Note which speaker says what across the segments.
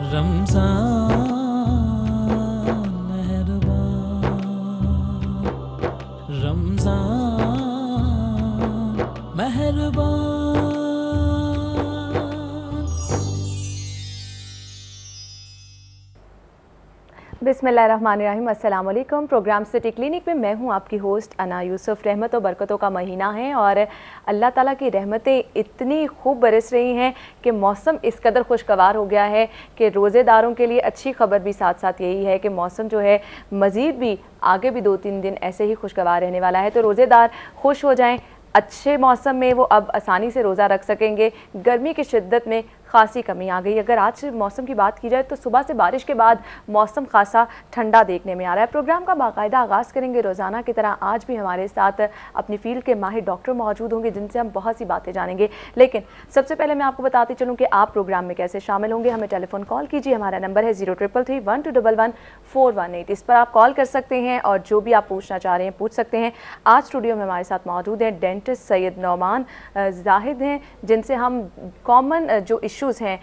Speaker 1: रमज़ान मेहरबान, रमज़ान मेहरबान।
Speaker 2: बिस्मिल्लाहिर्रहमानिर्रहीम, अस्सलाम वालेकुम। प्रोग्राम सिटी क्लिनिक में मैं हूं आपकी होस्ट अना यूसुफ। रहमत और बरकतों का महीना है और अल्लाह ताला की रहमतें इतनी खूब बरस रही हैं कि मौसम इस कदर खुशगवार हो गया है कि रोज़ेदारों के लिए अच्छी खबर भी साथ साथ यही है कि मौसम जो है मज़ीद भी आगे भी 2-3 दिन ऐसे ही खुशगवार रहने वाला है। तो रोज़ेदार खुश हो जाएँ, अच्छे मौसम में वो अब आसानी से रोज़ा रख सकेंगे। गर्मी की शिद्दत में खासी कमी आ गई। अगर आज मौसम की बात की जाए तो सुबह से बारिश के बाद मौसम खासा ठंडा देखने में आ रहा है। प्रोग्राम का बाकायदा आगाज़ करेंगे रोज़ाना की तरह। आज भी हमारे साथ अपनी फील्ड के माहिर डॉक्टर मौजूद होंगे जिनसे हम बहुत सी बातें जानेंगे। लेकिन सबसे पहले मैं आपको बताती चलूँ कि आप प्रोग्राम में कैसे शामिल होंगे। हमें टेलीफोन कॉल कीजिए, हमारा नंबर है 0333121418। इस पर आप कॉल कर सकते हैं और जो भी आप पूछना चाह रहे हैं पूछ सकते हैं। आज स्टूडियो में हमारे साथ मौजूद हैं डेंटिस्ट सैयद नौमान जाहिद हैं, जिनसे हम कॉमन जो इश्यूज़ हैं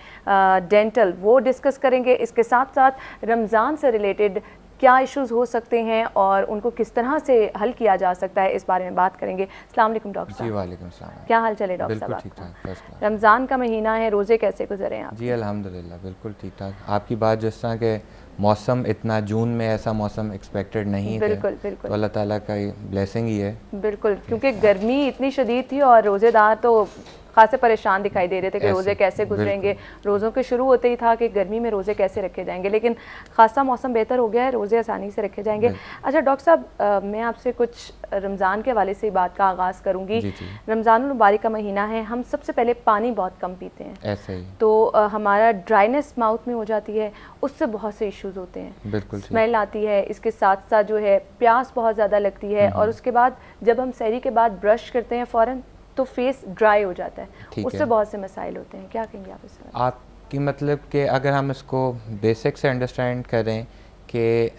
Speaker 2: डेंटल वो डिस्कस करेंगे। इसके साथ साथ रमज़ान से रिलेटेड क्या इश्यूज़ हो सकते हैं और उनको किस तरह से हल किया जा सकता है इस बारे में बात करेंगे। अस्सलाम वालेकुम डॉक्टर साहब।
Speaker 3: जी वालेकुम सलाम।
Speaker 2: क्या हाल चले डॉक्टर साहब?
Speaker 3: ठीक ठाक, फर्स्ट क्लास।
Speaker 2: रमज़ान का महीना है, रोज़े कैसे गुजरे हैं आप?
Speaker 3: जी अल्हम्दुलिल्लाह बिल्कुल ठीक ठाक। आपकी बात जिस तरह के मौसम इतना जून में ऐसा मौसम एक्सपेक्टेड नहीं थे,
Speaker 2: बिल्कुल बिल्कुल,
Speaker 3: तो अल्लाह ताला का ब्लेसिंग ही है।
Speaker 2: बिल्कुल, क्योंकि गर्मी इतनी शदीद थी और रोज़ेदार तो खासे परेशान दिखाई दे रहे थे कि रोज़े कैसे गुजरेंगे। रोज़ों के शुरू होते ही था कि गर्मी में रोज़े कैसे रखे जाएंगे, लेकिन खासा मौसम बेहतर हो गया है, रोज़े आसानी से रखे जाएंगे। अच्छा डॉक्टर साहब, मैं आपसे कुछ रमज़ान के हवाले से बात का आगाज़ करूँगी। रमज़ानुल मुबारक का महीना है, हम सबसे पहले पानी बहुत कम पीते हैं,
Speaker 3: ऐसे ही
Speaker 2: तो हमारा ड्राइनेस माउथ में हो जाती है, उससे बहुत से इश्यूज़ होते हैं।
Speaker 3: बिल्कुल
Speaker 2: स्मेल आती है, इसके साथ साथ जो है प्यास बहुत ज़्यादा लगती है और उसके बाद जब हम सहरी के बाद ब्रश करते हैं फ़ौरन तो फेस ड्राई हो जाता है, उससे बहुत से मसाइल होते हैं। क्या कहेंगे आप इस बारे में?
Speaker 3: आपकी मतलब कि अगर हम इसको बेसिक से अंडरस्टैंड करें कि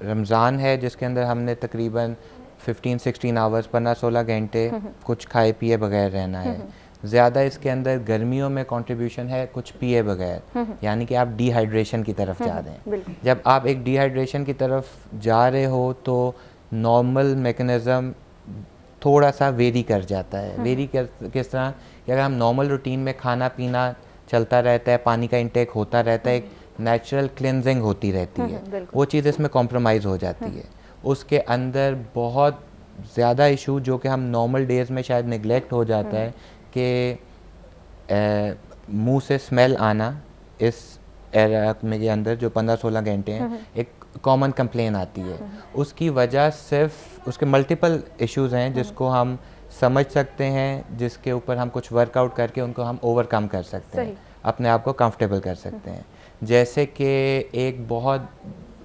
Speaker 3: रमज़ान है जिसके अंदर हमने तकरीबन 15-16 आवर्स 15-16 घंटे कुछ खाए पिए बगैर रहना है। ज़्यादा इसके अंदर गर्मियों में कंट्रीब्यूशन है कुछ पिए बगैर, यानी कि आप डिहाइड्रेशन की तरफ जा रहे हैं। जब आप एक डिहाइड्रेशन की तरफ जा रहे हो तो नॉर्मल मैकेनिज़्म थोड़ा सा वेरी कर जाता है। वेरी किस तरह कि अगर हम नॉर्मल रूटीन में खाना पीना चलता रहता है, पानी का इंटेक होता रहता है, एक नेचुरल क्लिनजिंग होती रहती है, वो चीज़ इसमें कॉम्प्रोमाइज़ हो जाती है। उसके अंदर बहुत ज़्यादा इशू जो कि हम नॉर्मल डेज़ में शायद निगलेक्ट हो जाता है कि मुंह से स्मेल आना। इस एरा में के अंदर जो 15-16 घंटे हैं एक कॉमन कंप्लेन आती है। उसकी वजह सिर्फ उसके मल्टीपल इश्यूज़ हैं जिसको हम समझ सकते हैं, जिसके ऊपर हम कुछ वर्कआउट करके उनको हम ओवरकम कर सकते हैं, अपने आप को कंफर्टेबल कर सकते हैं। जैसे कि एक बहुत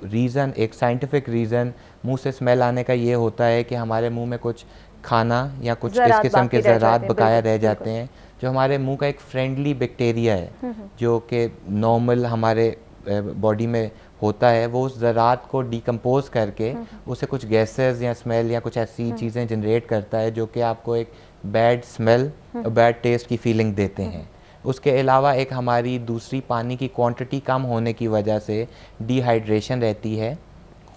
Speaker 3: रीज़न, एक साइंटिफिक रीज़न मुंह से स्मेल आने का ये होता है कि हमारे मुंह में कुछ खाना या कुछ इस किस्म के ज़रात बकाया रह जाते हैं, जो हमारे मुंह का एक फ्रेंडली बैक्टीरिया है जो कि नॉर्मल हमारे बॉडी में होता है। वो उस ज़रात को डिकम्पोज करके उसे कुछ गैसेस या स्मेल या कुछ ऐसी चीज़ें जनरेट करता है जो कि आपको एक बैड स्मेल और बैड टेस्ट की फीलिंग देते हैं। उसके अलावा एक हमारी दूसरी पानी की क्वांटिटी कम होने की वजह से डिहाइड्रेशन रहती है,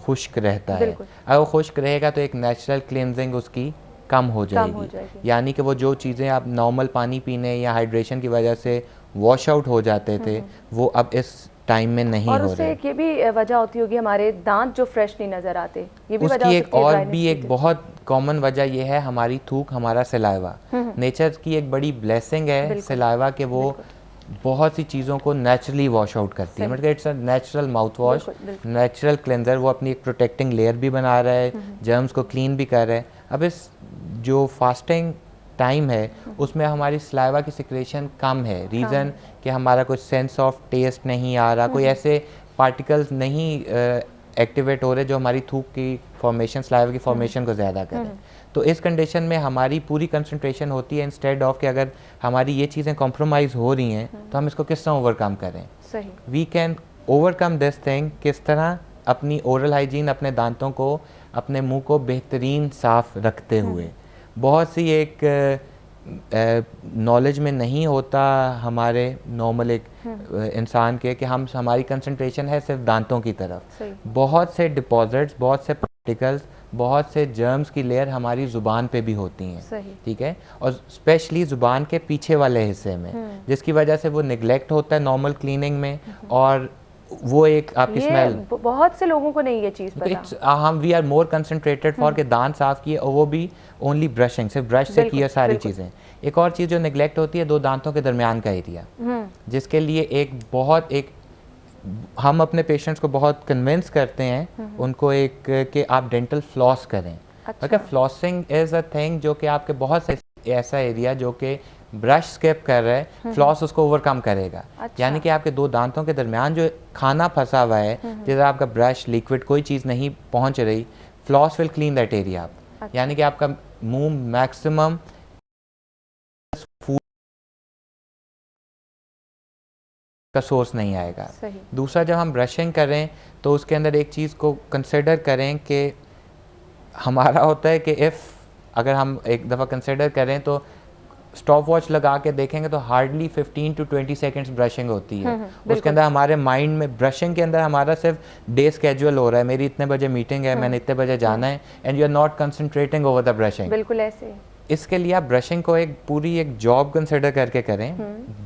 Speaker 3: खुश्क रहता है। अगर वो खुश्क रहेगा तो एक नेचुरल क्लिनजिंग उसकी कम हो जाएगी। यानी कि वो जो चीज़ें आप नॉर्मल पानी पीने या हाइड्रेशन की वजह से वॉश आउट हो जाते थे वो अब इस टाइम में नहीं हो रहे।
Speaker 2: और उससे एक ये भी वजह होती होगी हमारे दांत जो फ्रेश नहीं नज़र आते, ये भी
Speaker 3: उसकी एक और भी एक बहुत कॉमन वजह ये है हमारी थूक, हमारा सलाइवा। नेचर की एक बड़ी ब्लेसिंग है सलाइवा के, वो बहुत सी चीज़ों को नेचुरली वॉश आउट करती है। मतलब it's a natural mouth wash, natural cleanser. वो अपनी एक प्रोटेक्टिंग लेयर भी बना रहा है, जर्म्स को क्लीन भी कर रहा है। अब इस जो फास्टिंग टाइम है उसमें हमारी सलाइवा की सिक्रेशन कम है। रीज़न कि हमारा कुछ सेंस ऑफ टेस्ट नहीं आ रहा, कोई ऐसे पार्टिकल्स नहीं एक्टिवेट हो रहे जो हमारी थूक की फॉर्मेशन, सलाइवा की फॉर्मेशन को ज़्यादा करें। तो इस कंडीशन में हमारी पूरी कंसंट्रेशन होती है इंस्टेड ऑफ कि अगर हमारी ये चीज़ें कॉम्प्रोमाइज़ हो रही हैं तो हम इसको किस तरह ओवरकम करें। We can overcome this thing किस तरह, अपनी ओरल हाइजीन, अपने दांतों को, अपने मुंह को बेहतरीन साफ़ रखते हुए। बहुत सी एक नॉलेज में नहीं होता हमारे नॉर्मल एक इंसान के, कि हमारी कंसंट्रेशन है सिर्फ दांतों की तरफ। बहुत से डिपॉजिट्स, बहुत से पार्टिकल्स, बहुत से जर्म्स की लेयर हमारी ज़ुबान पे भी होती हैं, ठीक है, और स्पेशली ज़ुबान के पीछे वाले हिस्से में, जिसकी वजह से वो निगलेक्ट होता है नॉर्मल क्लीनिंग में, और वो एक आपकी स्मेल,
Speaker 2: बहुत से लोगों को नहीं ये चीज़ पता।
Speaker 3: हम we are more concentrated for के दांत साफ किए, और वो भी ओनली ब्रशिंग, सिर्फ ब्रश से किए सारी चीज़ें। एक और चीज़ जो नेगलेक्ट होती है, दो दांतों के दरमियान का एरिया, जिसके लिए हम अपने पेशेंट्स को बहुत कन्विंस करते हैं उनको कि आप डेंटल फ्लॉस करें। Okay, flossing is a thing जो कि आपके बहुत से ऐसा एरिया जो कि ब्रश स्किप कर रहा है, फ्लॉस उसको ओवरकम करेगा। यानी कि आपके दो दांतों के दरमियान जो खाना फंसा हुआ है, जिधर आपका ब्रश, लिक्विड, कोई चीज़ नहीं पहुंच रही, floss will clean that area. यानी कि आपका मुंह मैक्सिमम फूड का सोर्स नहीं आएगा। दूसरा, जब हम ब्रशिंग करें तो उसके अंदर एक चीज़ को कंसिडर करें कि हमारा होता है कि अगर हम एक दफ़ा कंसिडर करें तो स्टॉप वॉच लगा के देखेंगे तो हार्डली 15 to 20 सेकेंड्स ब्रशिंग होती है। उसके अंदर हमारे माइंड में ब्रशिंग के अंदर हमारा सिर्फ डे स्केड्यूल हो रहा है, मेरी इतने बजे मीटिंग है, मैंने इतने बजे जाना है, and you are not concentrating over the brushing.
Speaker 2: बिल्कुल ऐसे। इसके
Speaker 3: लिए आप ब्रशिंग को एक पूरी एक जॉब कंसिडर करके करें,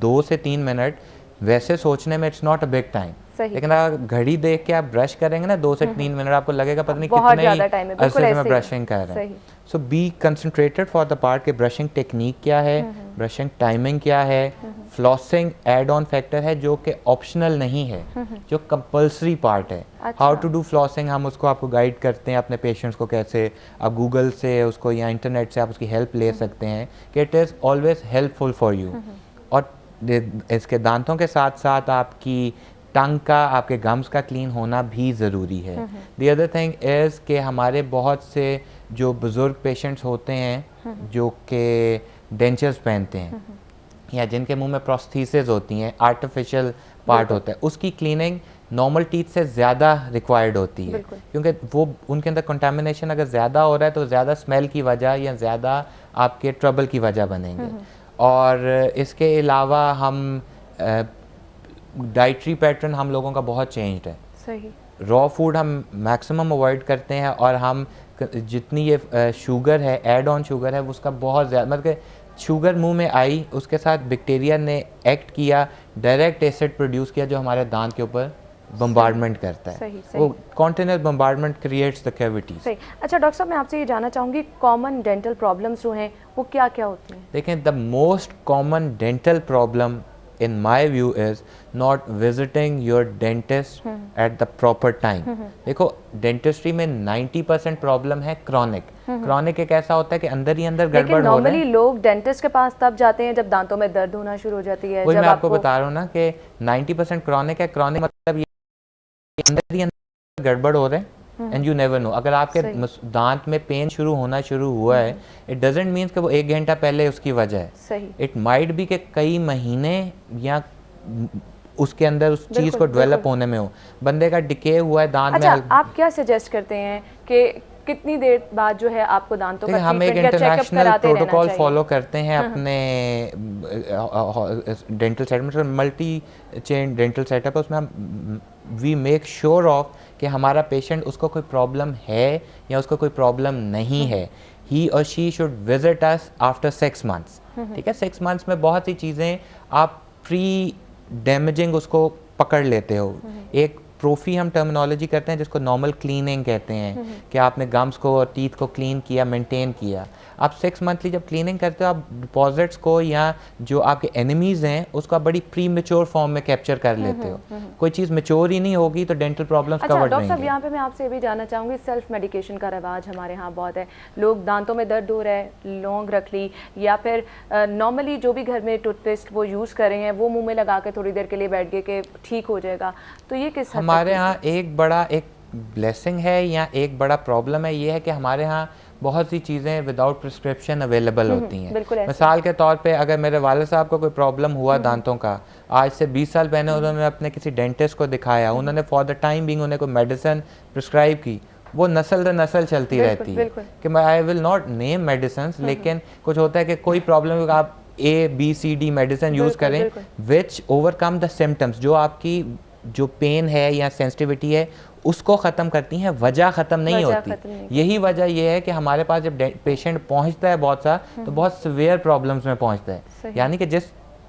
Speaker 3: 2 से 3 मिनट। वैसे सोचने में it's not a big time, लेकिन अगर घड़ी देख के आप ब्रश करेंगे ना 2 से 3 मिनट, आपको लगेगा पता नहीं कितने अरसे में ब्रशिंग कर रहे हैं। So be concentrated for the part के ब्रशिंग टेक्निक क्या है, ब्रशिंग टाइमिंग क्या है, फ्लॉसिंग एड ऑन फैक्टर है जो कि ऑप्शनल नहीं है, जो कंपल्सरी पार्ट है। हाउ टू डू फ्लॉसिंग हम उसको आपको गाइड करते हैं अपने पेशेंट्स को, कैसे आप गूगल से उसको या इंटरनेट से आप उसकी हेल्प ले सकते हैं, कि it is always helpful for you. और इसके दांतों के साथ साथ आपकी टंग का, आपके गम्स का क्लीन होना भी ज़रूरी है। द अदर थिंग इज़ कि हमारे बहुत से जो बुज़ुर्ग पेशेंट्स होते हैं जो कि डेंचर्स पहनते हैं या जिनके मुंह में प्रोस्थेसिस होती हैं, आर्टिफिशियल पार्ट होता है, उसकी क्लीनिंग नॉर्मल टीथ से ज़्यादा रिक्वायर्ड होती है, क्योंकि वो उनके अंदर कंटामिनेशन अगर ज़्यादा हो रहा है तो ज़्यादा स्मेल की वजह या ज़्यादा आपके ट्रबल की वजह बनेंगे। और इसके अलावा हम डाइटरी पैटर्न हम लोगों का बहुत चेंज्ड है। सही। रॉ फूड हम मैक्सिमम अवॉइड करते हैं, और हम जितनी ये शुगर है, एड ऑन शुगर है, उसका बहुत ज़्यादा, मतलब शुगर मुंह में आई, उसके साथ बैक्टीरिया ने एक्ट किया, डायरेक्ट एसिड प्रोड्यूस किया जो हमारे दांत के ऊपर बम्बार्डमेंट करता है। सही, सही। वो continuous bombardment creates the cavities.
Speaker 2: सही। अच्छा डॉक्टर साहब, मैं आपसे ये जानना चाहूँगी, कॉमन डेंटल प्रॉब्लम्स जो हैं वो क्या क्या होती हैं?
Speaker 3: देखें, the most common dental problem in my view is not visiting your dentist at the proper time. देखो, डेंटिस्ट्री में 90% प्रॉब्लम है क्रॉनिक। क्रॉनिक एक ऐसा होता है कि अंदर ही अंदर गड़बड़ हो रहा है।
Speaker 2: नॉर्मली लोग डेंटिस्ट के पास तब जाते हैं जब दांतों में दर्द होना शुरू हो जाती है।
Speaker 3: वही मैं आपको बता रहा हूँ ना कि 90% क्रॉनिक है। क्रॉनिक मतलब ये अंदर ही अंदर गड़बड़ हो रहे हैं, एंड यू नेवर नो। अगर आपके दांत में पेन होना शुरू हुआ है, इट डजंट मीन्स कि वो 1 घंटा पहले उसकी वजह है। सही। इट माइट बी कि कई महीने या उसके अंदर उस चीज़ को डेवलप होने में हो, बंदे का डिके हुआ है दांत में।
Speaker 2: आप क्या सजेस्ट करते हैं कि कितनी देर बाद जो है आपको दांतों का
Speaker 3: हम एक इंटरनेशनल प्रोटोकॉल फॉलो करते हैं अपने डेंटल सेटअप में, मल्टी चेन डेंटल सेटअप है, उसमें हम वी मेक श्योर ऑफ कि हमारा पेशेंट, उसको कोई प्रॉब्लम है या उसको कोई प्रॉब्लम नहीं है, ही और she should visit us after 6 months। ठीक है, 6 months में बहुत सी चीज़ें आप प्री डैमेजिंग उसको पकड़ लेते हो। एक प्रोफी हम टर्मिनोलॉजी करते हैं जिसको नॉर्मल क्लीनिंग कहते हैं, कि आपने गम्स को और टीथ को क्लीन किया, मेंटेन किया। आप 6 मंथली जब क्लीनिंग करते हो, आप डिपॉजिट्स को या जो आपके एनिमीज़ हैं उसको आप बड़ी प्री मेच्योर फॉर्म में कैप्चर कर लेते हो। कोई चीज़ मेच्योर ही नहीं होगी तो डेंटल प्रॉब्लम्स कवर
Speaker 2: डॉक्टर साहब, यहाँ पे मैं आपसे ये भी जानना चाहूँगी, सेल्फ मेडिकेशन का रिवाज हमारे यहाँ बहुत है। लोग दांतों में दर्द हो रहा है, लौंग रख ली, या फिर नॉर्मली जो भी घर में टूथपेस्ट वो यूज़ कर रहे हैं वो मुँह में लगा के थोड़ी देर के लिए बैठ गए कि ठीक हो जाएगा। तो ये किस
Speaker 3: हमारे यहाँ एक बड़ा एक ब्लेसिंग है या एक बड़ा प्रॉब्लम है, ये है कि हमारे यहाँ बहुत सी चीज़ें विदाउट प्रिस्क्रिप्शन अवेलेबल होती हैं। मिसाल के तौर पे अगर मेरे वाले साहब को कोई प्रॉब्लम हुआ दांतों का, आज से 20 साल पहले उन्होंने अपने किसी डेंटिस्ट को दिखाया, उन्होंने फॉर द टाइम बिंग उन्हें कोई मेडिसिन प्रिस्क्राइब की, वो नस्ल दर नस्ल चलती रहती है
Speaker 2: बिल्कुल।
Speaker 3: कि मैं I will not name medicine, लेकिन कुछ होता है कि कोई प्रॉब्लम आप ABCD मेडिसिन यूज़ करें विच ओवरकम द सिम्टम्स, जो आपकी जो पेन है या सेंसिटिविटी है उसको ख़त्म करती हैं, वजह ख़त्म नहीं होती। यही वजह ये है कि हमारे पास जब पेशेंट पहुंचता है बहुत सा तो बहुत सीवियर प्रॉब्लम्स में पहुंचता है, यानी कि जिस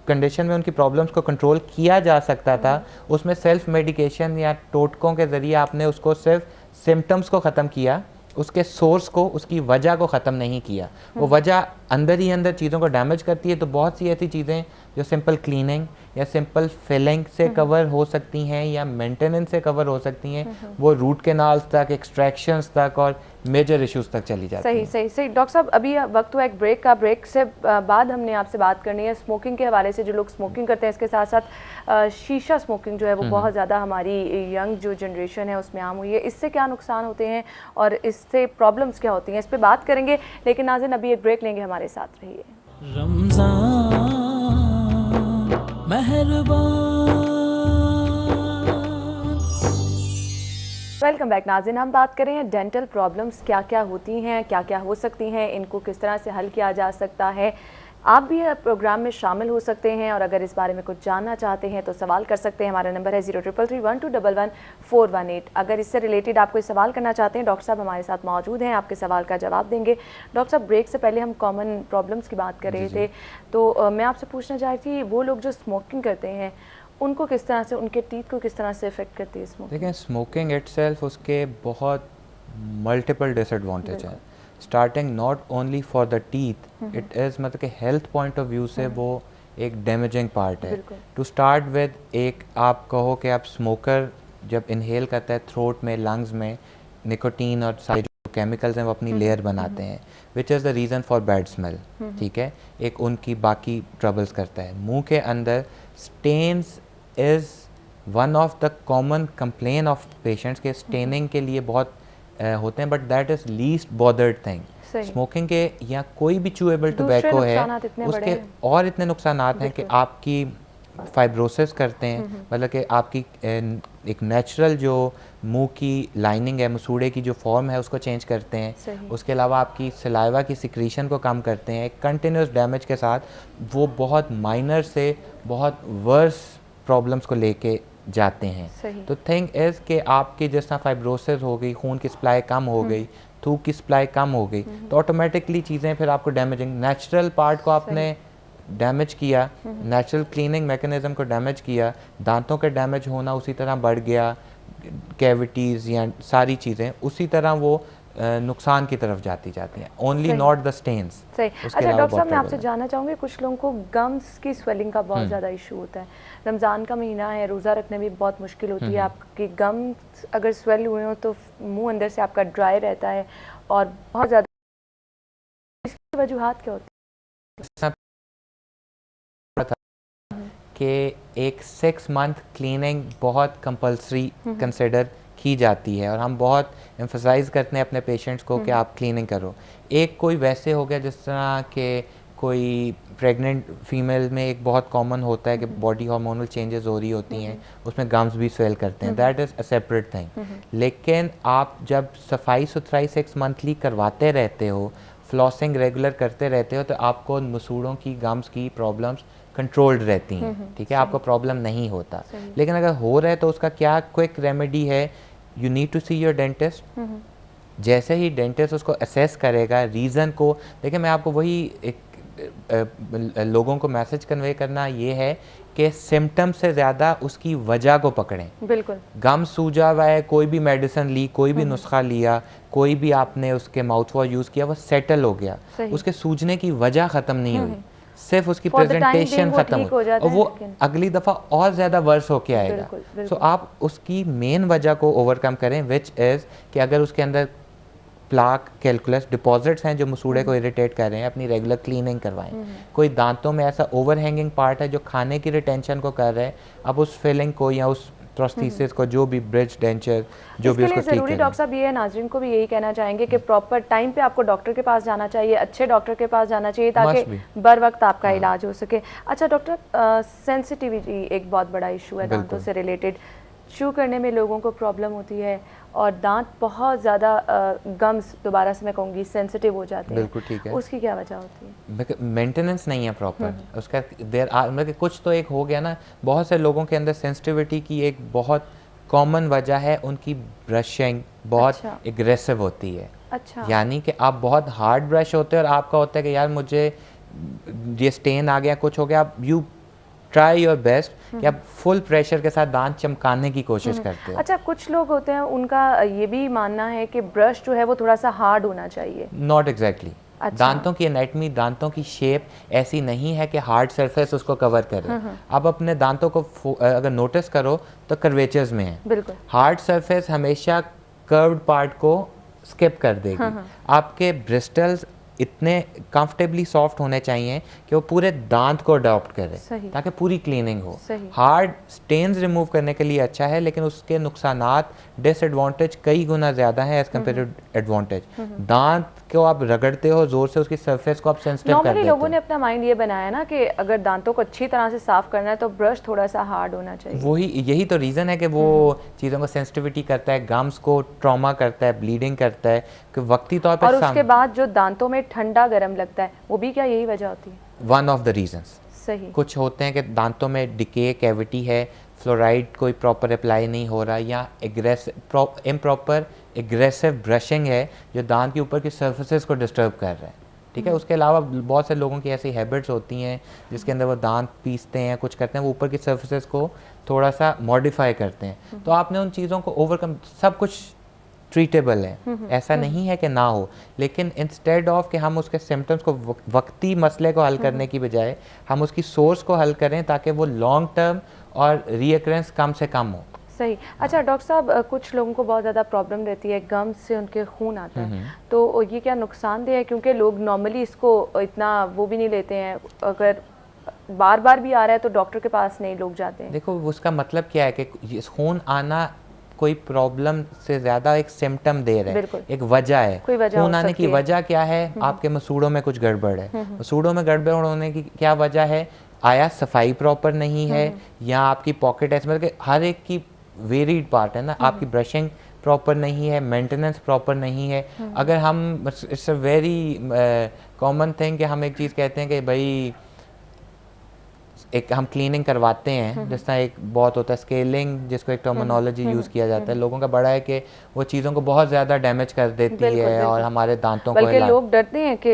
Speaker 3: कंडीशन में उनकी प्रॉब्लम्स को कंट्रोल किया जा सकता था उसमें सेल्फ मेडिकेशन या टोटकों के ज़रिए आपने उसको सिर्फ सिम्टम्स को ख़त्म किया, उसके सोर्स को, उसकी वजह को ख़त्म नहीं किया। वो वजह अंदर ही अंदर चीज़ों को डैमेज करती है। तो बहुत सी ऐसी चीज़ें जो सिंपल क्लीनिंग या सिंपल फिलिंग से कवर हो सकती हैं या मेंटेनेंस से कवर हो सकती हैं, वो रूट कैनाल्स तक, एक्सट्रैक्शंस तक और मेजर इश्यूज तक चली जाती हैं।
Speaker 2: सही डॉक्टर साहब, अभी वक्त हुआ एक ब्रेक का। ब्रेक से बाद हमने आपसे बात करनी है स्मोकिंग के हवाले से। जो लोग स्मोकिंग करते हैं, इसके साथ साथ शीशा स्मोकिंग जो है वो बहुत ज़्यादा हमारी यंग जो जनरेशन है उसमें आम हुई है। इससे क्या नुकसान होते हैं और इससे प्रॉब्लम्स क्या होती हैं, इस पर बात करेंगे। लेकिन नाज़रीन अभी एक ब्रेक लेंगे, हमारे साथ रहिए।
Speaker 1: रमज़ान मेहरबान।
Speaker 2: वेलकम बैक नाज़रीन, हम बात कर रहे हैं डेंटल प्रॉब्लम्स क्या क्या होती हैं, क्या क्या हो सकती हैं, इनको किस तरह से हल किया जा सकता है। आप भी प्रोग्राम में शामिल हो सकते हैं और अगर इस बारे में कुछ जानना चाहते हैं तो सवाल कर सकते हैं। हमारा नंबर है 033312111418। अगर इससे रिलेटेड आप कोई सवाल करना चाहते हैं, डॉक्टर साहब हमारे साथ मौजूद हैं, आपके सवाल का जवाब देंगे। डॉक्टर साहब, ब्रेक से पहले हम कॉमन प्रॉब्लम्स की बात कर रहे थे, तो मैं आपसे पूछना चाह रही थी वो लोग जो स्मोकिंग करते हैं उनको किस तरह से, उनके टीथ को किस तरह से इफेक्ट करती है स्मोकिंग?
Speaker 3: देखिए, स्मोकिंग इटसेल्फ उसके बहुत मल्टीपल डिसएडवांटेज हैं। Starting not only for the teeth, it is मतलब कि हेल्थ पॉइंट ऑफ व्यू से वो एक डैमेजिंग पार्ट है। टू स्टार्ट विद, एक आप कहो कि आप स्मोकर जब इनहेल करता है थ्रोट में, लंग्स में, निकोटीन और सारे जो केमिकल्स हैं वो अपनी लेयर बनाते हैं, which is the reason for bad smell. ठीक है, एक उनकी बाकी ट्रबल्स करता है। मुंह के अंदर stains is one of the common complain of patients के स्टेनिंग के लिए बहुत होते हैं, but that is least bothered thing. Smoking के या कोई भी चूएबल टोबैको है उसके और इतने नुकसानात हैं कि आपकी फाइब्रोसिस करते हैं, मतलब कि आपकी एक नेचुरल जो मुंह की लाइनिंग है, मसूड़े की जो फॉर्म है उसको चेंज करते हैं। उसके अलावा आपकी सलाइवा की सिक्रीशन को कम करते हैं। कंटिन्यूस डैमेज के साथ वो बहुत माइनर से बहुत वर्स प्रॉब्लम्स को लेके जाते हैं। तो थिंग इज़ कि आपकी जिस तरह फाइब्रोसिस हो गई, खून की सप्लाई कम हो गई, थूक की सप्लाई कम हो गई, तो ऑटोमेटिकली चीज़ें फिर आपको डैमेजिंग, नेचुरल पार्ट को आपने डैमेज किया, नेचुरल क्लीनिंग मैकेनिज्म को डैमेज किया, दांतों के डैमेज होना उसी तरह बढ़ गया, कैविटीज़ या सारी चीज़ें उसी तरह वो नुकसान की तरफ जाती हैं। Only not the stains.
Speaker 2: सही। अच्छा डॉक्टर साहब, मैं आपसे जानना चाहूँगी, कुछ लोगों को गम्स की स्वेलिंग का बहुत ज़्यादा इशू होता है। रमज़ान का महीना है, रोज़ा रखने में बहुत मुश्किल होती है। आपकी गम्स अगर स्वेल हुए हो तो मुंह अंदर से आपका ड्राई रहता है और बहुत ज़्यादा, इसकी वजूहात क्या होती है?
Speaker 3: कि एक 6 मंथ क्लीनिंग बहुत कंपल्सरी कंसिडर की जाती है और हम बहुत एम्फसाइज़ करते हैं अपने पेशेंट्स को कि आप क्लीनिंग करो। एक कोई वैसे हो गया जिस तरह के कोई प्रेग्नेंट फीमेल में एक बहुत कॉमन होता है कि बॉडी हार्मोनल चेंजेस हो रही होती हैं, उसमें गम्स भी स्वेल करते हैं, that is a separate thing. लेकिन आप जब सफाई सुथराई 6 मंथली करवाते रहते हो, फ्लॉसिंग रेगुलर करते रहते हो, तो आपको मसूड़ों की, गम्स की प्रॉब्लम्स कंट्रोल्ड रहती हैं। ठीक है, आपको प्रॉब्लम नहीं होता। लेकिन अगर हो रहा है तो उसका क्या क्विक रेमेडी है? You need to see your dentist. जैसे ही डेंटिस्ट उसको असेस करेगा, रीज़न को देखिए, मैं आपको वही एक लोगों को मैसेज कन्वे करना ये है कि सिम्टम से ज़्यादा उसकी वजह को पकड़ें।
Speaker 2: बिल्कुल।
Speaker 3: गम सूजा हुआ है, कोई भी मेडिसिन ली, कोई भी नुस्खा लिया, कोई भी आपने उसके माउथ वॉश यूज़ किया, वो सेटल हो गया, उसके सूजने की वजह ख़त्म नहीं हुई, सिर्फ उसकी प्रेजेंटेशन खत्म हो और वो अगली दफ़ा और ज़्यादा वर्स होके आएगा। सो आप उसकी मेन वजह को ओवरकम करें, विच इज़ कि अगर उसके अंदर प्लाक, कैलकुलस डिपॉजिट्स हैं जो मसूड़े को इरिटेट कर रहे हैं, अपनी रेगुलर क्लीनिंग करवाएं। कोई दांतों में ऐसा ओवरहैंगिंग पार्ट है जो खाने की रिटेंशन को कर रहे हैं, अब उस फिलिंग को या उस प्रोस्थेसिस को, जो भी ब्रिज डेंचर जो भी उसको ठीक
Speaker 2: जरूरी डॉक्टर साहब ये है, नाज़रीन को भी यही कहना चाहेंगे कि प्रॉपर टाइम पे आपको डॉक्टर के पास जाना चाहिए, अच्छे डॉक्टर के पास जाना चाहिए ताकि बर वक्त आपका इलाज हो सके। अच्छा डॉक्टर, सेंसिटिविटी एक बहुत बड़ा इशू है दांतों से रिलेटेड। चू करने में लोगों को प्रॉब्लम होती है और दांत बहुत ज़्यादा गम्स, दोबारा से मैं कहूँगी, सेंसिटिव हो जाते हैं।
Speaker 3: बिल्कुल ठीक है।
Speaker 2: उसकी क्या वजह होती है?
Speaker 3: मेंटेनेंस नहीं है प्रॉपर उसका। मतलब कि कुछ तो एक हो गया ना, बहुत से लोगों के अंदर सेंसिटिविटी की एक बहुत कॉमन वजह है, उनकी ब्रशिंग बहुत
Speaker 2: अच्छा।
Speaker 3: एग्रेसिव होती है।
Speaker 2: अच्छा।
Speaker 3: यानी कि आप बहुत हार्ड ब्रश होते हैं और आपका होता है कि यार मुझे ये स्टेन आ गया, कुछ हो गया, आप यू ट्राई योर बेस्ट कि आप फुल प्रेशर के साथ दांत चमकाने की कोशिश करते हो।
Speaker 2: अच्छा, कुछ लोग होते हैं उनका ये भी मानना है कि ब्रश जो है वो थोड़ा सा हार्ड होना चाहिए।
Speaker 3: Not exactly.
Speaker 2: अच्छा।
Speaker 3: दांतों की एनाटमी, दांतों की शेप ऐसी नहीं है कि हार्ड सरफेस उसको कवर करे। आप अपने दांतों को अगर नोटिस करो तो कर्वेचर्स में है।
Speaker 2: बिल्कुल।
Speaker 3: हार्ड सरफेस हमेशा कर्व्ड पार्ट को स्किप कर देगी। आपके ब्रिस्टल्स इतने कंफर्टेबली सॉफ्ट होने चाहिए कि वो पूरे दांत को अडॉप्ट करे ताकि पूरी क्लीनिंग हो। हार्ड स्टेन्स रिमूव करने के लिए अच्छा है, लेकिन उसके नुकसानात, डिसएडवांटेज कई गुना ज़्यादा है एज कम्पेयर टू एडवांटेज। दांत को आप रगड़ते हो जोर से, उसकी सरफेस को आप सेंसिटिव कर देते हो।
Speaker 2: नॉर्मली लोगों ने अपना माइंड ये बनाया ना कि अगर दांतों को अच्छी तरह से साफ करना है तो ब्रश थोड़ा सा हार्ड होना चाहिए।
Speaker 3: वही, यही तो रीज़न है कि वो चीज़ों को सेंसिटिविटी करता है, गम्स को ट्रॉमा करता है, ब्लीडिंग करता है, कि वक्ती तौर पर।
Speaker 2: और उसके बाद जो दांतों में ठंडा गर्म लगता है, वो भी क्या यही वजह होती है?
Speaker 3: One of the reasons.
Speaker 2: सही।
Speaker 3: कुछ होते हैं कि दांतों में डिके, कैविटी है, फ्लोराइड कोई प्रॉपर अप्लाई नहीं हो रहा, या इम्प्रॉपर एग्रेसिव ब्रशिंग है जो दांत के ऊपर की सर्फेसिस को डिस्टर्ब कर रहा है। ठीक है। उसके अलावा बहुत से लोगों की ऐसी हैबिट्स होती हैं जिसके अंदर वो दांत पीसते हैं, कुछ करते हैं, वो ऊपर की सर्फेसिस को थोड़ा सा मॉडिफाई करते हैं। तो आपने उन चीज़ों को ओवरकम, सब कुछ ट्रीटेबल है, ऐसा नहीं है कि ना हो, लेकिन इंस्टेड ऑफ कि हम उसके सिम्टम्स को वक्ती मसले को हल करने की बजाय हम उसकी सोर्स को हल करें ताकि वो लॉन्ग टर्म और रीअकरेंस कम से कम हो।
Speaker 2: सही। अच्छा डॉक्टर साहब, कुछ लोगों को बहुत ज़्यादा प्रॉब्लम रहती है, गम्स से उनके खून आता है, तो ये क्या नुकसानदेह है? क्योंकि लोग नॉर्मली इसको इतना वो भी नहीं लेते हैं, अगर बार बार भी आ रहा है तो डॉक्टर के पास नहीं लोग जाते हैं।
Speaker 3: देखो, उसका मतलब क्या है कि खून आना कोई प्रॉब्लम से ज़्यादा एक सिम्टम दे रहा है, एक वजह है। खून आने की वजह क्या है? आपके मसूड़ों में कुछ गड़बड़ है। मसूड़ों में गड़बड़ होने की क्या वजह है? आया सफाई प्रॉपर नहीं है, या आपकी पॉकेट ऐसे, मतलब कि हर एक की वेरीड पार्ट है ना। आपकी ब्रशिंग प्रॉपर नहीं है, मेंटेनेंस प्रॉपर नहीं है। अगर हम, it's a very common thing कि हम एक चीज़ कहते हैं कि भाई एक हम क्लीनिंग करवाते हैं, जिस तरह एक बहुत होता है स्केलिंग, जिसको एक टर्मिनोलॉजी यूज़ किया जाता है। लोगों का बड़ा है कि वो चीज़ों को बहुत ज़्यादा डैमेज कर देती है और हमारे दांतों को,
Speaker 2: बल्कि लोग डरते हैं कि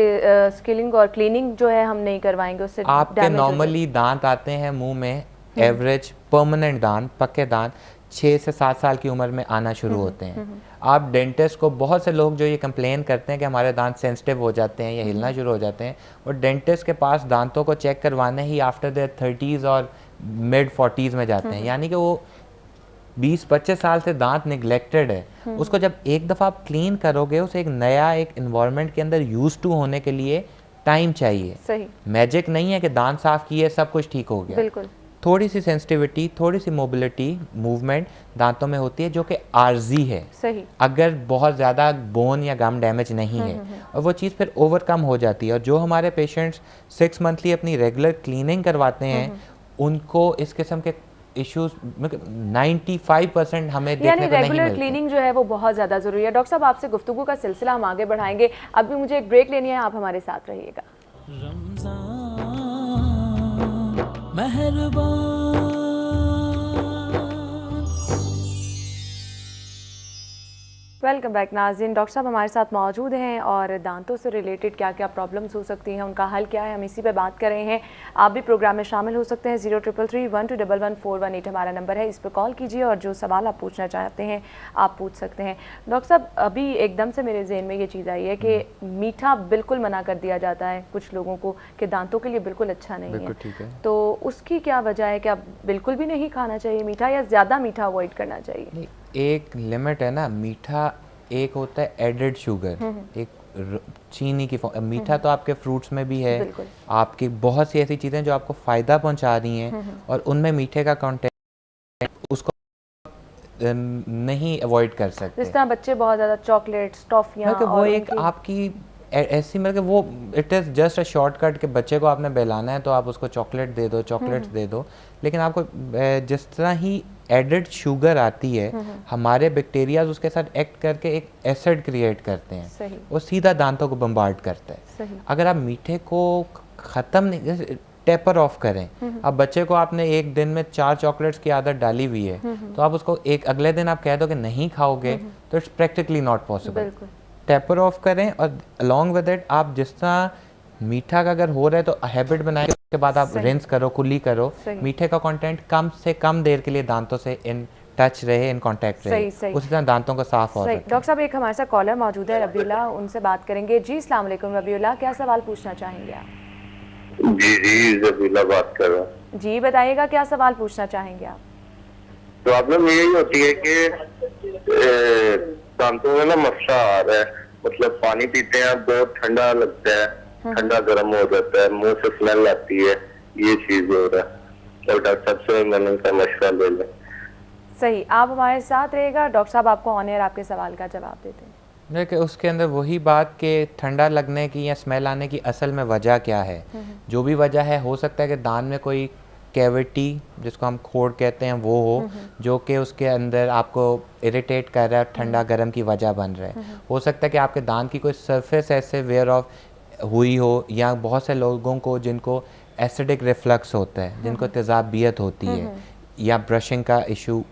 Speaker 2: स्केलिंग और क्लीनिंग जो है हम नहीं करवाएंगे, उससे
Speaker 3: आपके नॉर्मली दांत आते हैं मुंह में, एवरेज परमानेंट दांत, पक्के दांत 6 से 7 साल की उम्र में आना शुरू होते हैं। आप डेंटिस्ट को, बहुत से लोग जो ये कंप्लेन करते हैं कि हमारे दांत सेंसिटिव हो जाते हैं या हिलना शुरू हो जाते हैं, और डेंटिस्ट के पास दांतों को चेक करवाने ही आफ्टर देयर 30s और मिड 40s में जाते हैं। यानी कि वो 20-25 साल से दांत निगलेक्टेड है। उसको जब एक दफ़ा आप क्लीन करोगे, उसे एक नया एक इन्वायरमेंट के अंदर यूज टू होने के लिए टाइम चाहिए।
Speaker 2: सही।
Speaker 3: मैजिक नहीं है कि दांत साफ किए सब कुछ ठीक हो गया।
Speaker 2: बिल्कुल।
Speaker 3: थोड़ी सी सेंसिटिविटी, थोड़ी सी मोबिलिटी, मूवमेंट दांतों में होती है जो कि आर्जी है।
Speaker 2: सही।
Speaker 3: अगर बहुत ज़्यादा बोन या गम डैमेज नहीं है, और वो चीज़ फिर ओवरकम हो जाती है। और जो हमारे पेशेंट्स 6 मंथली अपनी रेगुलर क्लीनिंग करवाते हैं, उनको इस किस्म के इश्यूज 95% हमें देखने को नहीं मिलते।
Speaker 2: रेगुलर क्लीनिंग जो है वो बहुत ज़्यादा ज़रूरी है। डॉक्टर साहब, आपसे गुफ्तगू का सिलसिला हम आगे बढ़ाएंगे, अभी मुझे एक ब्रेक लेनी है, आप हमारे साथ रहिएगा।
Speaker 1: मेहरबान
Speaker 2: वेलकम बैक नाज़रीन। डॉक्टर साहब हमारे साथ मौजूद हैं और दांतों से रिलेटेड क्या क्या प्रॉब्लम्स हो सकती हैं, उनका हल क्या है, हम इसी पे बात कर रहे हैं। आप भी प्रोग्राम में शामिल हो सकते हैं। 033312111418 हमारा नंबर है, इस पर कॉल कीजिए और जो सवाल आप पूछना चाहते हैं आप पूछ सकते हैं। डॉक्टर साहब, अभी एकदम से मेरे जहन में ये चीज़ आई है कि मीठा बिल्कुल मना कर दिया जाता है कुछ लोगों को कि दांतों के लिए बिल्कुल अच्छा नहीं है।
Speaker 3: ठीक है।
Speaker 2: तो उसकी क्या वजह है? क्या बिल्कुल भी नहीं खाना चाहिए मीठा, या ज़्यादा मीठा अवॉइड करना चाहिए?
Speaker 3: एक लिमिट है ना। मीठा एक होता है एडेड शुगर, एक चीनी की मीठा तो आपके फ्रूट्स में भी है, आपकी बहुत सी ऐसी चीज़ें जो आपको फ़ायदा पहुंचा रही हैं, और उनमें मीठे का कंटेंट उसको नहीं अवॉइड कर सकते।
Speaker 2: जिस तरह बच्चे बहुत ज़्यादा चॉकलेट्स, टॉफियाँ,
Speaker 3: वो एक आपकी ऐसी, मतलब वो it is just a shortcut कि बच्चे को आपने बहलाना है तो आप उसको चॉकलेट दे दो, चॉकलेट्स दे दो। लेकिन आपको जिस तरह ही एडेड शुगर आती है, हमारे बैक्टीरियाज उसके साथ एक्ट करके एक एसिड क्रिएट करते हैं,
Speaker 2: सही।
Speaker 3: वो सीधा दांतों को बम्बार्ड करता है।
Speaker 2: सही।
Speaker 3: अगर आप मीठे को ख़त्म नहीं, टेपर ऑफ करें। अब बच्चे को आपने एक दिन में 4 चॉकलेट्स की आदत डाली हुई है, तो आप उसको एक अगले दिन आप कह दो कि नहीं खाओगे, तो it's practically not possible. Taper of करें और अलॉन्ग विद इट आप जिस तरह मीठा का अगर हो रहा है तो हैबिट बनाएं, उसके बाद आप रिंस करो, कुल्ली करो, मीठे का कंटेंट कम से कम देर के लिए दांतों से इन टच रहे, इन कांटेक्ट रहे, उसी तरह दांतों को साफ और
Speaker 2: डॉक्टर साहब एक हमारे साथ कॉलर मौजूद है रबीउल्लाह, उनसे बात करेंगे। जी अस्सलाम वालेकुम रबीउल्लाह, क्या सवाल पूछना चाहेंगे आप?
Speaker 4: जी रबीउल्लाह बात कर रहा हूँ।
Speaker 2: जी बताइएगा, क्या सवाल पूछना चाहेंगे आप?
Speaker 4: प्रॉब्लम यही होती है कि दांतों में ना मसला आ रहा है, मतलब पानी पीते हैं बहुत ठंडा लगता है, ठंडा गर्म हो जाता है, मुंह से स्मेल आती है, ये चीज हो रहा है। और डॉक्टर साहब से मैंने उनका मशवरा ले लिया।
Speaker 2: सही, आप हमारे साथ रहेगा, डॉक्टर साहब आपको ऑन एयर आपके सवाल का जवाब देते हैं।
Speaker 3: देखिए उसके अंदर वही बात कि ठंडा लगने की या स्मेल आने की असल में वजह क्या है। जो भी वजह है, हो सकता है कि दांत में कोई कैविटी जिसको हम खोड़ कहते हैं वो हो, जो कि उसके अंदर आपको इरिटेट कर रहा है, ठंडा गर्म की वजह बन रहा है। हो सकता है कि आपके दांत की कोई सरफेस ऐसे वेयर ऑफ हुई हो, या बहुत से लोगों को जिनको एसिडिक रिफ्लक्स होता है, जिनको तेज़ाबियत होती है, या ब्रशिंग का इशू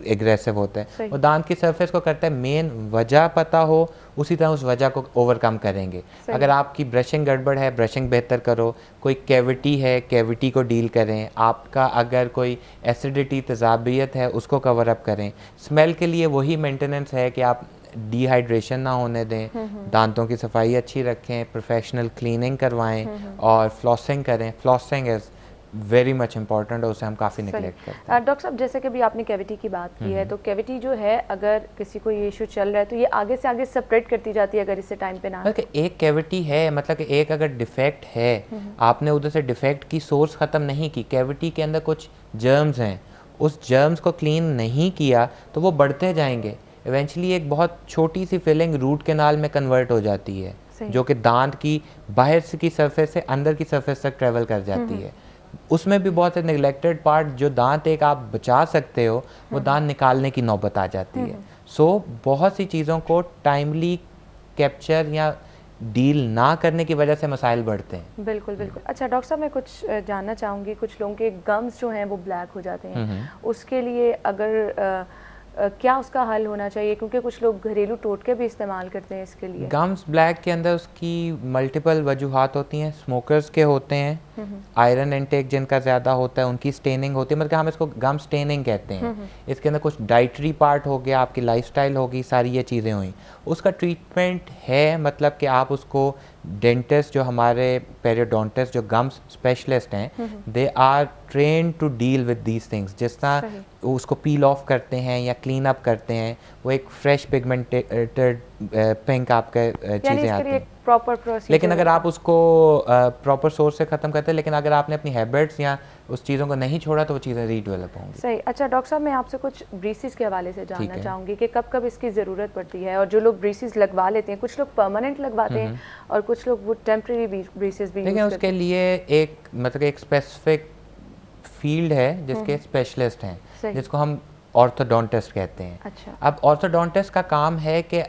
Speaker 3: एग्रेसिव होता है, वो दांत की सरफेस को करता है। मेन वजह पता हो, उसी तरह उस वजह को ओवरकम करेंगे। अगर आपकी ब्रशिंग गड़बड़ है, ब्रशिंग बेहतर करो। कोई कैविटी है, कैविटी को डील करें। आपका अगर कोई एसिडिटी तेज़ाबियत है, उसको कवर अप करें। स्मेल के लिए वही मेंटेनेंस है कि आप डिहाइड्रेशन ना होने दें, दांतों की सफाई अच्छी रखें, प्रोफेशनल क्लीनिंग करवाएं और फ्लॉसिंग करें। Flossing is very much important, और उसे हम काफ़ी निगलेक्ट करते हैं।
Speaker 2: डॉक्टर साहब जैसे कि अभी आपने कैविटी की बात की है, तो कैविटी जो है अगर किसी को ये इशू चल रहा है तो ये आगे से आगे सेपरेट करती जाती है अगर इसे टाइम पे ना।
Speaker 3: एक कैविटी है, मतलब कि एक अगर डिफेक्ट है, आपने उधर से डिफेक्ट की सोर्स ख़त्म नहीं की, कैविटी के अंदर कुछ जर्म्स हैं, उस जर्म्स को क्लीन नहीं किया तो वो बढ़ते जाएंगे। इवेंचुअली एक बहुत छोटी सी फिलिंग रूट कैनाल में कन्वर्ट हो जाती है, जो कि दांत की बाहर से की सरफेस से अंदर की सरफेस तक ट्रेवल कर जाती है। उसमें भी बहुत से निगलेक्टेड पार्ट, जो दांत एक आप बचा सकते हो, वो दांत निकालने की नौबत आ जाती है। सो बहुत सी चीज़ों को टाइमली कैप्चर या डील ना करने की वजह से मसाइल बढ़ते हैं।
Speaker 2: बिल्कुल बिल्कुल। अच्छा डॉक्टर साहब, मैं कुछ जानना चाहूँगी, कुछ लोगों के गम्स जो हैं वो ब्लैक हो जाते हैं, उसके लिए अगर क्या उसका हल होना चाहिए, क्योंकि कुछ लोग घरेलू टोटके भी इस्तेमाल करते हैं इसके लिए।
Speaker 3: गम्स ब्लैक के अंदर उसकी मल्टीपल वजूहात होती हैं। स्मोकर्स के होते हैं, आयरन इनटेक जिनका ज़्यादा होता है, उनकी स्टेनिंग होती है, मतलब हम इसको गम स्टेनिंग कहते हैं। इसके अंदर कुछ डाइटरी पार्ट हो गया, आपकी लाइफस्टाइल होगी, सारी ये चीज़ें हुई। उसका ट्रीटमेंट है, मतलब कि आप उसको डेंटिस्ट, जो हमारे पेरियोडोंटिस्ट, जो गम्स स्पेशलिस्ट हैं, they are train to deal with these things. जिस तरह उसको पील ऑफ करते हैं या क्लीन अप करते हैं, वो एक फ्रेश पिगमेंटेड पिंक आपके चीज़ें आती हैं,
Speaker 2: प्रॉपर प्रोसीजर।
Speaker 3: लेकिन अगर आप उसको प्रॉपर सोर्स से ख़त्म करते हैं, लेकिन अगर आपने अपनी हैबिट्स या उस चीज़ों को नहीं छोड़ा तो वो चीज़ें रीडेवलप होंगी।
Speaker 2: सही। अच्छा डॉक्टर साहब, मैं आपसे कुछ ब्रेसेस के हवाले से जानना चाहूँगी कि कब कब इसकी ज़रूरत पड़ती है, और जो लोग ब्रेसेस लगवा लेते हैं, कुछ लोग परमानेंट लगवाते हैं और कुछ लोग वो टेम्प्रेरी ब्रेसेस भी।
Speaker 3: लेकिन उसके लिए एक मतलब एक स्पेसिफिक फील्ड है जिसके स्पेशलिस्ट हैं, जिसको हम ऑर्थोडोंटिस्ट कहते हैं।
Speaker 2: अच्छा। अब
Speaker 3: ऑर्थोडोंटिस्ट का काम है कि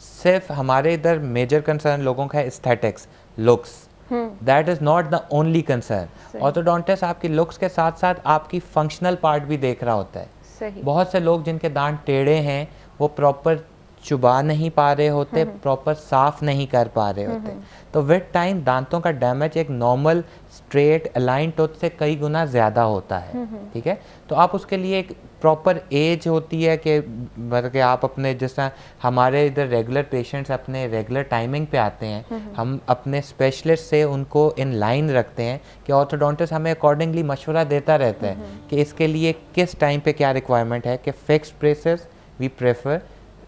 Speaker 3: सिर्फ हमारे इधर मेजर कंसर्न लोगों का है aesthetics, looks. That is not the only concern. Orthodontist आपकी लुक्स के साथ साथ आपकी फंक्शनल पार्ट भी देख रहा होता है।
Speaker 2: सही।
Speaker 3: बहुत से लोग जिनके दांत टेढ़े हैं, वो प्रॉपर चुबा नहीं पा रहे होते, प्रॉपर साफ नहीं कर पा रहे होते, तो विद टाइम दांतों का डैमेज एक नॉर्मल स्ट्रेट अलाइन टूथ से कई गुना ज़्यादा होता है। ठीक है, तो आप उसके लिए एक प्रॉपर एज होती है कि मतलब कि आप अपने, जिस तरह हमारे इधर रेगुलर पेशेंट्स अपने रेगुलर टाइमिंग पे आते हैं, हम अपने स्पेशलिस्ट से उनको इन लाइन रखते हैं कि ऑर्थोडोंटिस्ट हमें अकॉर्डिंगली मशवरा देता रहता है कि इसके लिए किस टाइम पे क्या रिक्वायरमेंट है। कि fixed braces we prefer,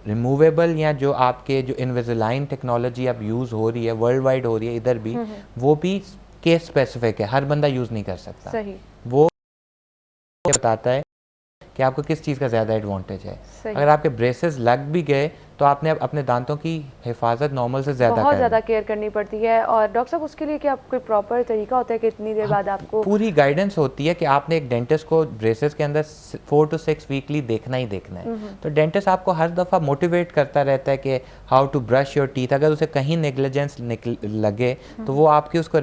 Speaker 3: removable या जो आपके जो इनविजिलाइन टेक्नोलॉजी अब यूज़ हो रही है, वर्ल्ड वाइड हो रही है इधर भी, वो भी केस स्पेसिफिक है, हर बंदा यूज़ नहीं कर सकता।
Speaker 2: सही।
Speaker 3: वो बताता है कि आपको किस चीज़ का ज़्यादा एडवांटेज है।
Speaker 2: सही।
Speaker 3: अगर आपके ब्रेसेस लग भी गए तो आपने अपने दांतों की हिफाजत नॉर्मल से ज़्यादा
Speaker 2: बहुत
Speaker 3: करनी
Speaker 2: ज़्यादा केयर करनी पड़ती है। और डॉक्टर साहब उसके लिए क्या कोई प्रॉपर तरीका होता है कि इतनी देर बाद आपको
Speaker 3: पूरी गाइडेंस होती है कि आपने एक डेंटिस्ट को ब्रेसेस के अंदर 4 to 6 वीकली देखना ही देखना है। तो डेंटिस्ट आपको हर दफ़ा मोटिवेट करता रहता है कि how to brush your teeth. अगर उसे कहीं नेग्लिजेंस लगे तो वो आपकी उसको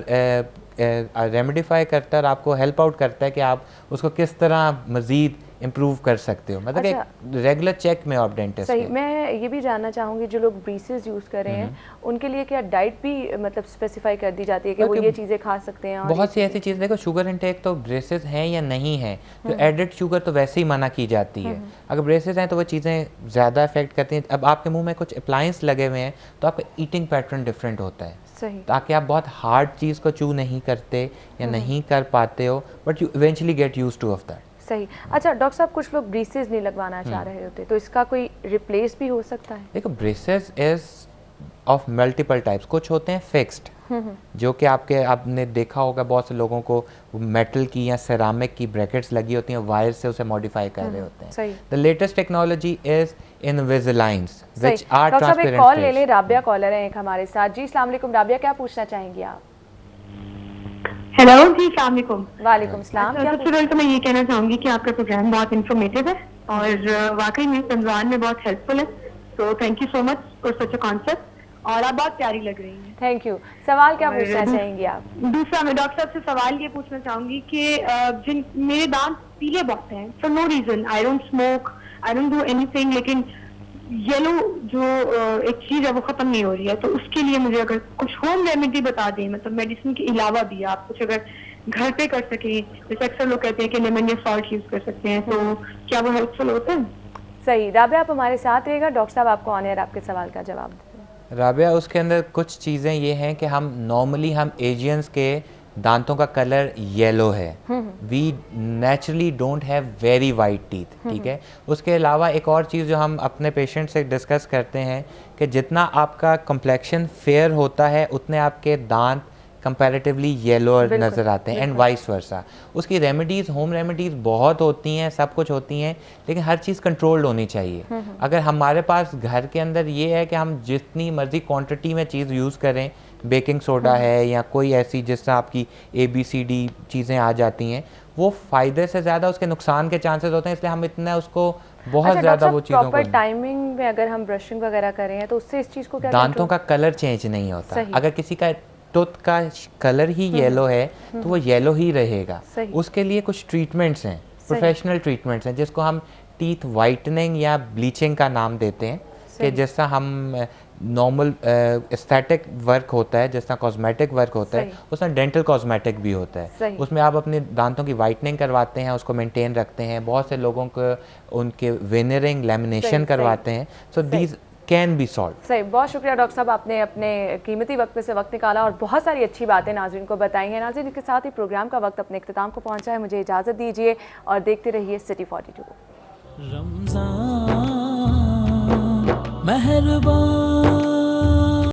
Speaker 3: रेमेडिफाई करता है और आपको हेल्प आउट करता है कि आप उसको किस तरह मज़ीद इम्प्रूव कर सकते हो। मतलब
Speaker 2: अच्छा।
Speaker 3: एक रेगुलर चेक में आप डेंटिस्ट
Speaker 2: सही।
Speaker 3: के।
Speaker 2: मैं ये भी जानना चाहूँगी जो लोग ब्रेसेस यूज़ कर रहे हैं उनके लिए क्या डाइट भी मतलब स्पेसिफाई कर दी जाती है कि वो
Speaker 3: Okay,
Speaker 2: ये चीज़ें खा सकते हैं? और
Speaker 3: बहुत सी ऐसी चीज़ देखो, शुगर इंटेक तो ब्रेसेस हैं या नहीं है, जो एडेड शुगर तो वैसे ही मना की जाती है। अगर ब्रेसेस हैं तो वो चीज़ें ज़्यादा इफेक्ट करती हैं। अब आपके मुंह में कुछ अप्लायंस लगे हुए हैं तो आपका ईटिंग पैटर्न डिफरेंट होता है,
Speaker 2: सही।
Speaker 3: ताकि आप बहुत हार्ड चीज़ को चू नहीं करते या नहीं कर पाते हो, but you eventually get used two of that.
Speaker 2: सही। अच्छा डॉक्टर साहब, कुछ लोग ब्रेसेस नहीं लगवाना चाह रहे होते तो इसका कोई रिप्लेस भी हो सकता है?
Speaker 3: देखो, braces is of multiple types. कुछ होते हैं फिक्स्ड, जो कि आपने देखा होगा बहुत से लोगों को मेटल की या सेरामिक की ब्रैकेट्स लगी होती हैं, वायर से उसे मॉडिफाई कर रहे होते हैं।
Speaker 2: सही।
Speaker 3: The latest technology is Invisaligns which are
Speaker 2: doctor साहब एक
Speaker 3: ट्रांसपेरेंट
Speaker 2: कॉल ले लें। राबिया कॉलर है एक हमारे साथ। जी अस्सलाम वालेकुम राबिया, क्या पूछना चाहेंगी आप?
Speaker 5: हेलो जी, अस्सलाम वालेकुम।
Speaker 2: वालेकुम सलाम। क्या
Speaker 5: सबसे पहले तो मैं ये कहना चाहूंगी कि आपका प्रोग्राम बहुत इन्फॉर्मेटिव है और वाकई में रमजान में बहुत हेल्पफुल है। तो thank you so much for such a concept, और आप बहुत प्यारी लग रही हैं।
Speaker 2: Thank you. सवाल क्या
Speaker 5: और
Speaker 2: पूछना चाहेंगी आप?
Speaker 5: दूसरा, मैं डॉक्टर साहब से सवाल ये पूछना चाहूंगी कि जिन मेरे दांत पीले बहुत हैं for no reason, I don't smoke, I don't do anything, लेकिन येलो जो एक चीज है वो खत्म नहीं हो रही है। तो उसके लिए मुझे अगर कुछ होम रेमेडी बता दें, मतलब मेडिसिन के अलावा भी आप कुछ अगर घर पे कर सके, जैसे अक्सर लोग कहते हैं कि लेमन या सॉल्ट यूज कर सकते हैं, तो क्या वो हेल्पफुल होता है?
Speaker 2: सही। राबिया आप हमारे साथ रहेगा, डॉक्टर साहब आपको ऑन एयर आपके सवाल का जवाब देते हैं।
Speaker 3: राबिया, उसके अंदर कुछ चीज़ें ये हैं कि हम एशियंस के दांतों का कलर येलो है। We naturally don't have very white teeth, ठीक है। उसके अलावा एक और चीज़ जो हम अपने पेशेंट से डिस्कस करते हैं कि जितना आपका कम्प्लेक्शन फेयर होता है उतने आपके दांत कंपैरेटिवली येलो नज़र आते हैं, एंड वाइस वर्सा। उसकी रेमेडीज़, होम रेमेडीज़ बहुत होती हैं, सब कुछ होती हैं, लेकिन हर चीज़ कंट्रोल्ड होनी चाहिए। अगर हमारे पास घर के अंदर ये है कि हम जितनी मर्ज़ी क्वांटिटी में चीज़ यूज़ करें, बेकिंग सोडा है या कोई ऐसी जिस तरह आपकी ABCD चीज़ें आ जाती हैं, वो फ़ायदे से ज़्यादा उसके नुकसान के चांसेस होते हैं, इसलिए हम इतना उसको बहुत ज़्यादा वो चीज़ों
Speaker 2: प्रॉपर टाइमिंग में अगर हम ब्रशिंग वगैरह करें तो उससे इस चीज़ को क्या
Speaker 3: दांतों का कलर चेंज नहीं होता। अगर किसी का टूथ का कलर ही येलो है तो वो येलो ही रहेगा। उसके लिए कुछ ट्रीटमेंट्स हैं, प्रोफेशनल ट्रीटमेंट्स हैं, जिसको हम टीथ वाइटनिंग या ब्लीचिंग का नाम देते हैं, कि जैसा हम नॉर्मल एस्थेटिक वर्क होता है, जैसा कॉस्मेटिक वर्क होता है, उसमें डेंटल कॉस्मेटिक भी होता है। उसमें आप अपने दांतों की वाइटनिंग करवाते हैं, उसको मेंटेन रखते हैं। बहुत से लोगों को उनके वेनरिंग, लैमिनेशन करवाते हैं। So these can be solve.
Speaker 2: सही। बहुत शुक्रिया डॉक्टर साहब, आपने अपने कीमती वक्त में से वक्त निकाला और बहुत सारी अच्छी बातें नाज़रीन को बताई हैं। नाज़रीन, इसके साथ ही प्रोग्राम का वक्त अपने इख्तिताम को पहुंचा है। मुझे इजाज़त दीजिए और देखते रहिए सिटी 42।
Speaker 1: रमज़ान मेहरबान।